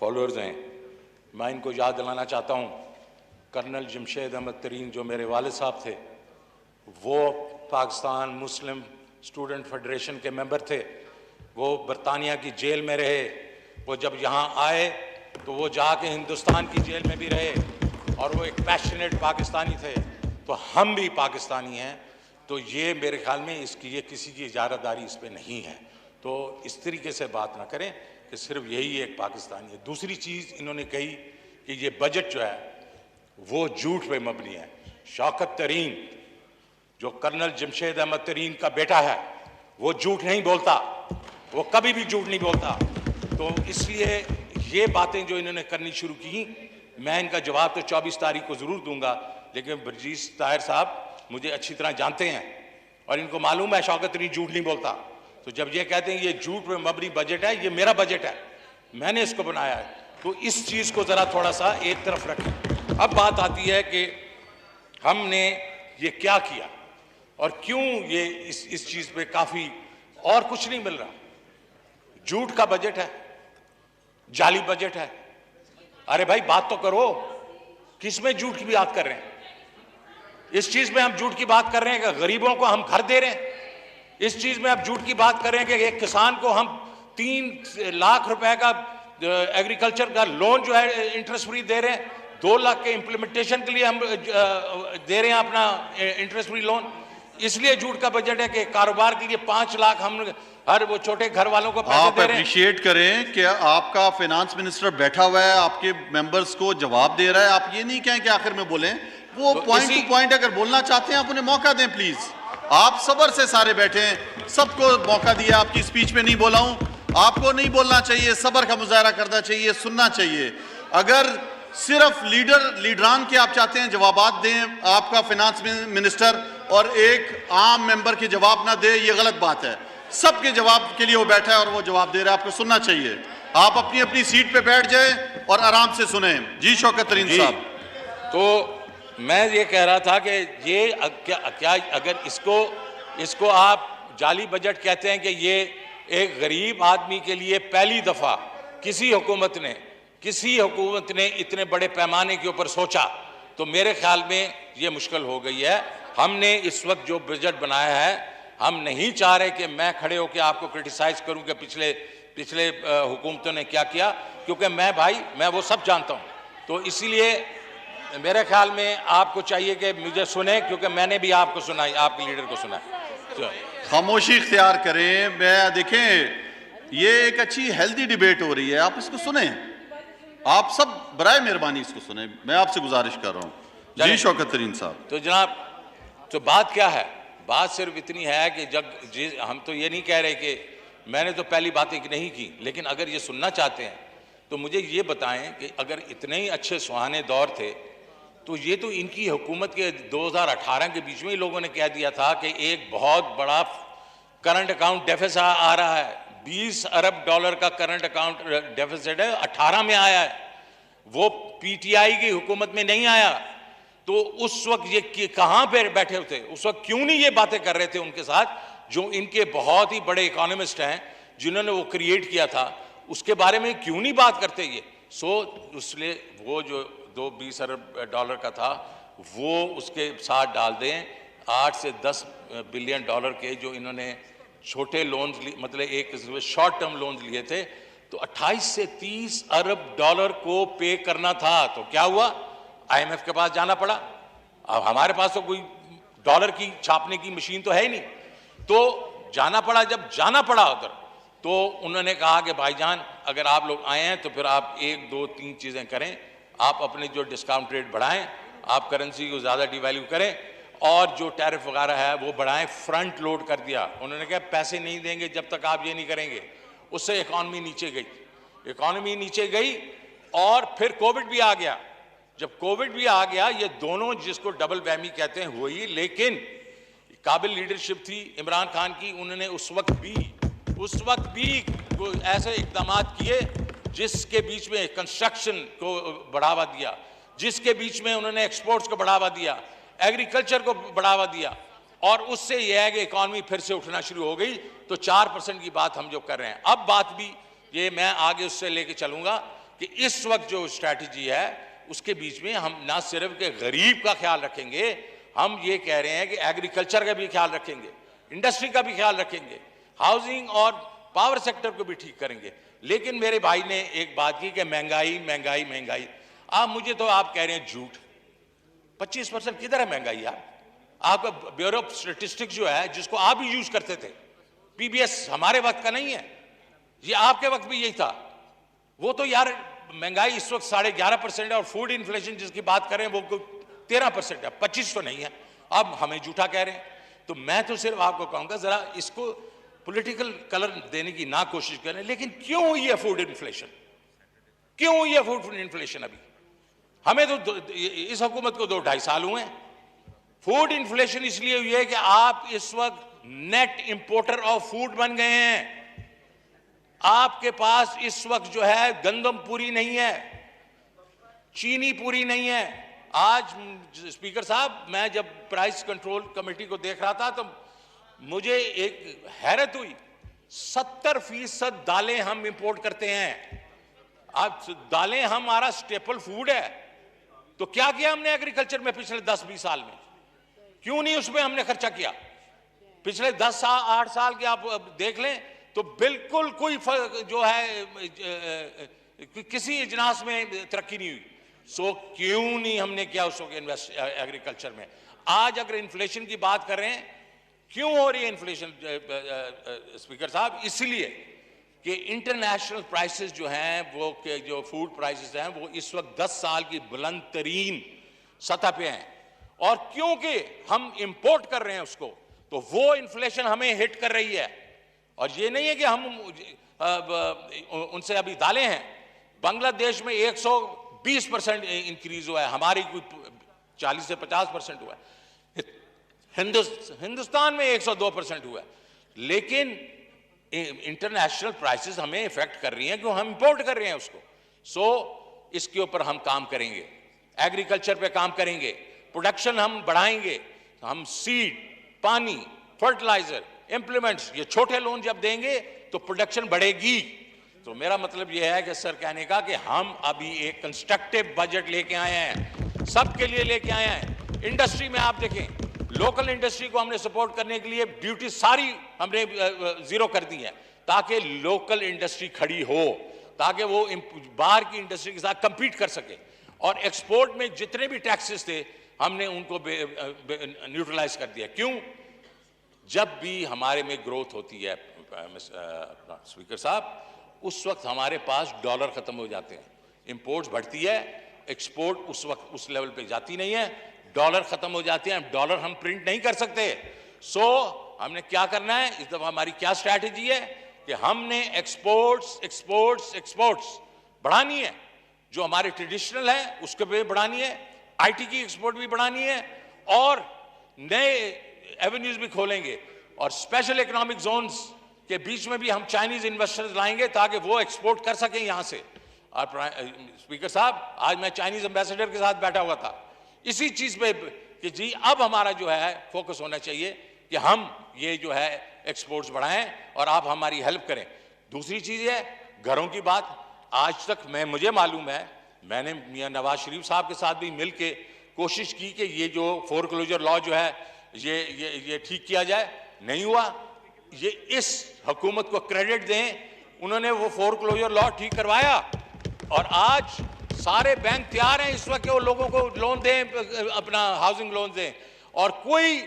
Followers हैं, मैं इनको याद दिलाना चाहता हूँ, कर्नल जमशेद अहमद तरीन जो मेरे वालिद साहब थे, वो पाकिस्तान मुस्लिम स्टूडेंट फेडरेशन के मेंबर थे। वो बरतानिया की जेल में रहे। वो जब यहाँ आए तो वो जाके हिंदुस्तान की जेल में भी रहे और वो एक पैशनेट पाकिस्तानी थे। तो हम भी पाकिस्तानी हैं। तो ये मेरे ख्याल में ये किसी की इजारादारी इस पर नहीं है। तो इस तरीके से बात ना करें कि सिर्फ यही एक पाकिस्तानी है। दूसरी चीज़ इन्होंने कही कि ये बजट जो है वो झूठ पे मबनी है। शौकत तरीन जो कर्नल जमशेद अहमद तरीन का बेटा है वो झूठ नहीं बोलता, वो कभी भी झूठ नहीं बोलता। तो इसलिए ये बातें जो इन्होंने करनी शुरू की, मैं इनका जवाब तो 24 तारीख को ज़रूर दूंगा, लेकिन बर्जीस ताहिर साहब मुझे अच्छी तरह जानते हैं और इनको मालूम है शौकत तरीन झूठ नहीं बोलता। तो जब ये कहते हैं ये झूठ पे मबनी बजट है, ये मेरा बजट है, मैंने इसको बनाया है, तो इस चीज़ को ज़रा थोड़ा सा एक तरफ रखें। अब बात आती है कि हमने ये क्या किया और क्यों ये इस चीज़ पे काफ़ी और कुछ नहीं मिल रहा। झूठ का बजट है, जाली बजट है। अरे भाई बात तो करो, किसमें झूठ की बात कर रहे हैं? इस चीज़ में हम झूठ की बात कर रहे हैं कि गरीबों को हम घर दे रहे हैं। इस चीज़ में आप झूठ की बात कर रहे हैं कि एक किसान को हम 3 लाख रुपए का एग्रीकल्चर का लोन जो है इंटरेस्ट फ्री दे रहे हैं। 2 लाख के इम्प्लीमेंटेशन के लिए हम दे रहे हैं अपना इंटरेस्ट फ्री लोन। इसलिए झूठ का बजट है कि कारोबार के लिए 5 लाख हम हर वो छोटे घर वालों को पैसे आप दे रहे हैं। अप्रिशिएट करें कि आपका फाइनेंस मिनिस्टर बैठा हुआ है, आपके मेंबर्स को जवाब दे रहा है। आप ये नहीं कहें कि आखिर में बोलें। वो तो पॉइंट टू पॉइंट अगर बोलना चाहते हैं आप उन्हें मौका दें प्लीज। आप सब्र से सारे बैठे हैं, सबको मौका दिया। आपकी स्पीच में नहीं बोला हूं, आपको नहीं बोलना चाहिए, सब्र का मुजाहरा करना चाहिए, सुनना चाहिए। अगर सिर्फ लीडरान के आप चाहते हैं जवाबात दें, आपका फाइनेंस मिनिस्टर और एक आम मेंबर के जवाब ना दे, ये गलत बात है। सबके जवाब के लिए वो बैठा है और वो जवाब दे रहा है, आपको सुनना चाहिए। आप अपनी अपनी सीट पे बैठ जाए और आराम से सुने। जी शौकत तरीन साहब। तो मैं ये कह रहा था कि ये क्या अगर इसको आप जाली बजट कहते हैं कि ये एक गरीब आदमी के लिए पहली दफा किसी हुकूमत ने इतने बड़े पैमाने के ऊपर सोचा, तो मेरे ख्याल में ये मुश्किल हो गई है। हमने इस वक्त जो बजट बनाया है, हम नहीं चाह रहे कि मैं खड़े होकर आपको क्रिटिसाइज करूं कि पिछले हुकूमतों ने क्या किया, क्योंकि मैं वो सब जानता हूं। तो इसीलिए मेरे ख्याल में आपको चाहिए कि मुझे सुने, क्योंकि मैंने भी आपको सुना, आपके लीडर को सुना। तो खामोशी इख्तियार करें। मैं देखें ये एक अच्छी हेल्दी डिबेट हो रही है, आप इसको सुने। आप सब बराए मेहरबानी इसको सुने, मैं आपसे गुजारिश कर रहा हूं। जी शौकत तरीन साहब। तो जनाब, तो बात क्या है? बात सिर्फ इतनी है कि हम तो ये नहीं कह रहे कि मैंने तो पहली बातें नहीं की, लेकिन अगर ये सुनना चाहते हैं तो मुझे ये बताएं कि अगर इतने ही अच्छे सुहाने दौर थे तो ये तो इनकी हुकूमत के 2018 के बीच में ही लोगों ने कह दिया था कि एक बहुत बड़ा करंट अकाउंट डेफिसिट आ रहा है। 20 अरब डॉलर का करंट अकाउंट डेफिसिट है, 18 में आया है, वो पीटीआई की हुकूमत में नहीं आया। तो उस वक्त ये कहां पर बैठे थे? उस वक्त क्यों नहीं ये बातें कर रहे थे उनके साथ, जो इनके बहुत ही बड़े इकोनॉमिस्ट हैं जिन्होंने वो क्रिएट किया था, उसके बारे में क्यों नहीं बात करते ये? उसलिए वो जो 20 अरब डॉलर का था वो उसके साथ डाल दें 8 से 10 बिलियन डॉलर के जो इन्होंने छोटे लोन्स मतलब एक शॉर्ट टर्म लोन्स लिए थे, तो 28 से 30 अरब डॉलर को पे करना था। तो क्या हुआ? आईएमएफ के पास जाना पड़ा। अब हमारे पास तो कोई डॉलर की छापने की मशीन तो है ही नहीं, तो जाना पड़ा। जब जाना पड़ा उधर, तो उन्होंने कहा कि भाईजान अगर आप लोग आए हैं तो फिर आप 1, 2, 3 चीज़ें करें। आप अपने जो डिस्काउंट रेट बढ़ाएं, आप करेंसी को ज़्यादा डिवैल्यू करें और जो टैरिफ वगैरह है वो बढ़ाएं। फ्रंट लोड कर दिया। उन्होंने कहा पैसे नहीं देंगे जब तक आप ये नहीं करेंगे। उससे इकॉनमी नीचे गई और फिर कोविड भी आ गया। जब कोविड भी आ गया, ये दोनों जिसको डबल वैमी कहते हैं हुई, लेकिन काबिल लीडरशिप थी इमरान खान की। उन्होंने उस वक्त भी ऐसे इकदाम किए जिसके बीच में कंस्ट्रक्शन को बढ़ावा दिया, जिसके बीच में उन्होंने एक्सपोर्ट्स को बढ़ावा दिया, एग्रीकल्चर को बढ़ावा दिया, और उससे यह है कि इकॉनमी फिर से उठना शुरू हो गई। तो 4% की बात हम जो कर रहे हैं, अब बात भी ये मैं आगे उससे लेके चलूंगा कि इस वक्त जो स्ट्रैटेजी है उसके बीच में हम ना सिर्फ के गरीब का ख्याल रखेंगे, हम ये कह रहे हैं कि एग्रीकल्चर का भी ख्याल रखेंगे, इंडस्ट्री का भी ख्याल रखेंगे, हाउसिंग और पावर सेक्टर को भी ठीक करेंगे। लेकिन मेरे भाई ने एक बात की कि महंगाई महंगाई महंगाई। आप मुझे तो आप कह रहे हैं झूठ। 25% किधर है महंगाई यार? आपका ब्यूरो ऑफ स्टैटिस्टिक्स जो है, जिसको आप भी यूज करते थे, पीबीएस हमारे वक्त का नहीं है, ये आपके वक्त भी यही था। वो तो यार महंगाई इस वक्त 11.5% है और फूड इन्फ्लेशन जिसकी बात करें वो 13% है, 25 तो नहीं है। अब हमें झूठा कह रहे हैं। तो मैं तो सिर्फ आपको कहूंगा जरा इसको पॉलिटिकल कलर देने की ना कोशिश करें। लेकिन क्यों हुई है फूड इन्फ्लेशन? क्यों हुई है फूड इन्फ्लेशन? अभी हमें तो इस हुकूमत को 2-2.5 साल हुए हैं। फूड इन्फ्लेशन इसलिए हुई है कि आप इस वक्त नेट इंपोर्टर ऑफ फूड बन गए हैं। आपके पास इस वक्त जो है गंदम पूरी नहीं है, चीनी पूरी नहीं है। आज स्पीकर साहब, मैं जब प्राइस कंट्रोल कमेटी को देख रहा था तो मुझे एक हैरत हुई। 70% दालें हम इंपोर्ट करते हैं। आज दालें हमारा स्टेपल फूड है। तो क्या किया हमने एग्रीकल्चर में पिछले 10-20 साल में? क्यों नहीं उसमें हमने खर्चा किया? पिछले 10-8 साल के आप देख लें तो बिल्कुल कोई जो है किसी इजनास में तरक्की नहीं हुई। सो क्यों नहीं हमने किया उसको इन्वेस्ट एग्रीकल्चर में? आज अगर इन्फ्लेशन की बात कर रहे हैं, क्यों हो रही है इन्फ्लेशन स्पीकर साहब? इसलिए कि इंटरनेशनल प्राइसेस जो हैं, वो जो फूड प्राइसेस हैं, वो इस वक्त 10 साल की बुलंद तरीन सतह पे हैं। और क्योंकि हम इंपोर्ट कर रहे हैं उसको, तो वो इन्फ्लेशन हमें हिट कर रही है। और ये नहीं है कि हम उनसे अभी दालें हैं। बांग्लादेश में 120% इंक्रीज हुआ है, हमारी कोई 40 से 50% हुआ है। हिंदुस्तान में 102% हुआ है। लेकिन इंटरनेशनल प्राइसेस हमें इफेक्ट कर रही हैं क्यों? हम इंपोर्ट कर रहे हैं उसको। सो इसके ऊपर हम काम करेंगे, एग्रीकल्चर पे काम करेंगे, प्रोडक्शन हम बढ़ाएंगे। हम सीड, पानी, फर्टिलाइजर, इंप्लीमेंट्स, ये छोटे लोन जब देंगे तो प्रोडक्शन बढ़ेगी। तो मेरा मतलब यह है कि सर कहने का कि हम अभी एक कंस्ट्रक्टिव बजट लेके आए हैं, सबके लिए लेके आए हैं। इंडस्ट्री में आप देखें, लोकल इंडस्ट्री को हमने सपोर्ट करने के लिए ड्यूटी सारी हमने जीरो कर दी है, ताकि लोकल इंडस्ट्री खड़ी हो, ताकि वो बाहर की इंडस्ट्री के साथ कंपीट कर सके। और एक्सपोर्ट में जितने भी टैक्सेस थे हमने उनको न्यूट्रलाइज कर दिया। क्यों? जब भी हमारे में ग्रोथ होती है स्पीकर साहब, उस वक्त हमारे पास डॉलर खत्म हो जाते हैं, इंपोर्ट्स बढ़ती है, एक्सपोर्ट उस वक्त उस लेवल पे जाती नहीं है, डॉलर खत्म हो जाते हैं, डॉलर हम प्रिंट नहीं कर सकते। सो हमने क्या करना है इस दफा? हमारी क्या स्ट्रैटेजी है कि हमने एक्सपोर्ट्स एक्सपोर्ट्स एक्सपोर्ट्स बढ़ानी है। जो हमारे ट्रेडिशनल है उसको भी बढ़ानी है, आईटी की एक्सपोर्ट भी बढ़ानी है, और नए एवेन्यूज भी खोलेंगे। और स्पेशल इकोनॉमिक जोन्स के बीच में भी हम चाइनीज इन्वेस्टर्स लाएंगे ताकि वो एक्सपोर्ट कर सकें यहां से। और स्पीकर साहब, आज मैं चाइनीज एम्बेसडर के साथ बैठा हुआ था इसी चीज पे कि जी अब हमारा जो है फोकस होना चाहिए कि हम ये जो है एक्सपोर्ट्स बढ़ाएं और आप हमारी हेल्प करें। दूसरी चीज है घरों की बात। आज तक मुझे मालूम है, मैंने मियां नवाज शरीफ साहब के साथ भी मिलके कोशिश की कि ये जो फोरक्लोजर लॉ जो है ये ठीक किया जाए, नहीं हुआ। ये इस हुकूमत को क्रेडिट दें, उन्होंने वो फोरक्लोजर लॉ ठीक करवाया और आज सारे बैंक तैयार हैं इस वक्त कि वो लोगों को लोन दें, अपना हाउसिंग लोन दें। और कोई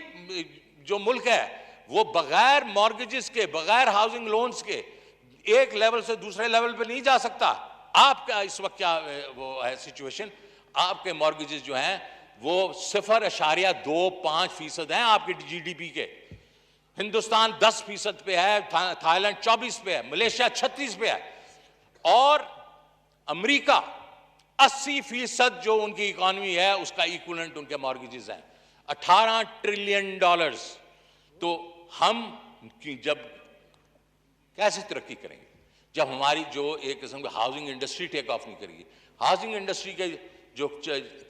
जो मुल्क है वो बगैर मॉर्गेजेस के, बगैर हाउसिंग लोन्स के एक लेवल से दूसरे लेवल पे नहीं जा सकता। आपका इस वक्त क्या वो है सिचुएशन? आपके मॉर्गेजेस जो हैं वो 0.25% हैं आपके जीडीपी के। हिंदुस्तान 10% पे है, थाईलैंड 24 पे है, मलेशिया 36 पे है, और अमेरिका 80% जो उनकी इकोनॉमी है उसका इक्विवेलेंट उनके मॉर्गेजेस हैं, $18 ट्रिलियन। तो हम जब कैसे तरक्की करेंगे जब हमारी जो एक किस्म की हाउसिंग इंडस्ट्री टेक ऑफ नहीं करेगी? हाउसिंग इंडस्ट्री के जो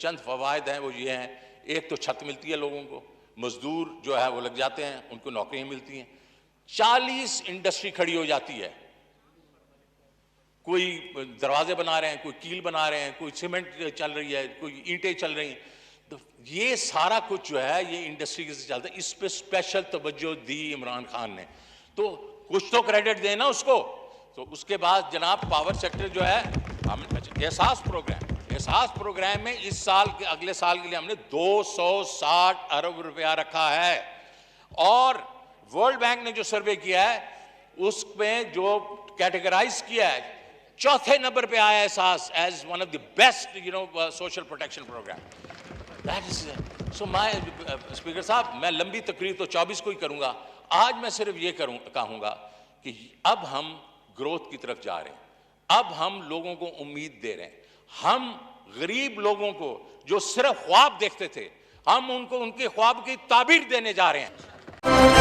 चंद फवायद हैं वो ये हैं, एक तो छत मिलती है लोगों को, मजदूर जो है वो लग जाते हैं, उनको नौकरियां मिलती हैं, 40 इंडस्ट्री खड़ी हो जाती है। कोई दरवाजे बना रहे हैं, कोई कील बना रहे हैं, कोई सीमेंट चल रही है, कोई ईंटें चल रही हैं। तो ये सारा कुछ जो है ये इंडस्ट्री से चलता है। इस पे स्पेशल तवज्जो दी इमरान खान ने, तो कुछ तो क्रेडिट देना उसको। तो उसके बाद जनाब पावर सेक्टर जो है, हम एहसास प्रोग्राम में इस साल के अगले साल के लिए हमने 260 अरब रुपया रखा है। और वर्ल्ड बैंक ने जो सर्वे किया है उसमें जो कैटेगराइज किया है, चौथे नंबर पे आया Ehsaas as one of the best social protection program. That is so my speaker साहब, मैं लंबी तकरीर तो 24 को ही करूंगा। आज मैं सिर्फ ये कहूंगा कि अब हम ग्रोथ की तरफ जा रहे हैं, अब हम लोगों को उम्मीद दे रहे हैं। हम गरीब लोगों को जो सिर्फ ख्वाब देखते थे, हम उनको उनके ख्वाब की ताबीर देने जा रहे हैं।